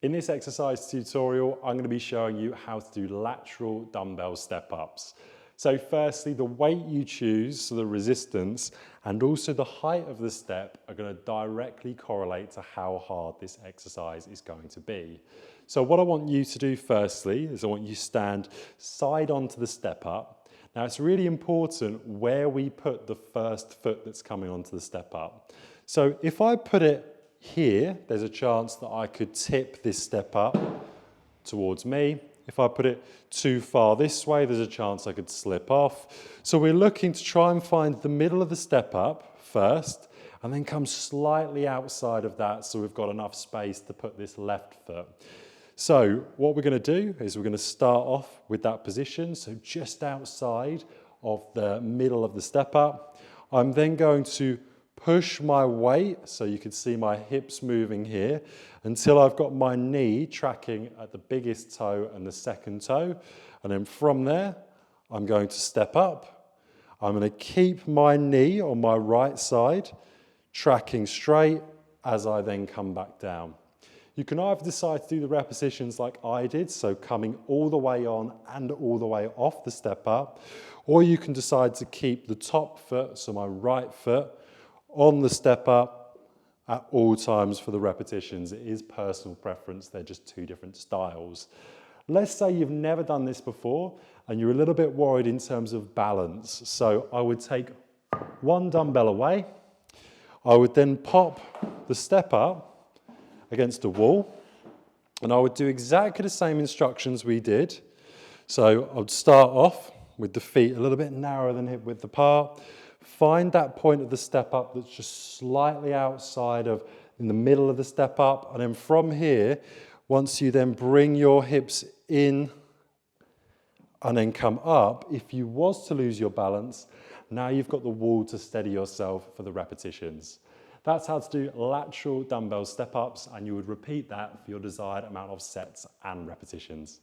In this exercise tutorial, I'm going to be showing you how to do lateral dumbbell step-ups. So firstly, the weight you choose, so the resistance, and also the height of the step are going to directly correlate to how hard this exercise is going to be. So what I want you to do firstly is I want you to stand side onto the step up. Now it's really important where we put the first foot that's coming onto the step up. So if I put it here, there's a chance that I could tip this step up towards me. If I put it too far this way, there's a chance I could slip off. So we're looking to try and find the middle of the step up first, and then come slightly outside of that so we've got enough space to put this left foot. So what we're going to do is we're going to start off with that position, so just outside of the middle of the step up. I'm then going to push my weight, so you can see my hips moving here, until I've got my knee tracking at the biggest toe and the second toe. And then from there, I'm going to step up. I'm going to keep my knee on my right side, tracking straight as I then come back down. You can either decide to do the repetitions like I did, so coming all the way on and all the way off the step up, or you can decide to keep the top foot, so my right foot, on the step up at all times for the repetitions. It is personal preference, they're just two different styles. Let's say you've never done this before and you're a little bit worried in terms of balance. So I would take one dumbbell away, I would then pop the step up against a wall, and I would do exactly the same instructions we did. So I'd start off with the feet a little bit narrower than hip width apart. Find that point of the step up that's just slightly outside of, in the middle of the step up. And then from here, once you then bring your hips in and then come up, if you was to lose your balance, now you've got the wall to steady yourself for the repetitions. That's how to do lateral dumbbell step ups, and you would repeat that for your desired amount of sets and repetitions.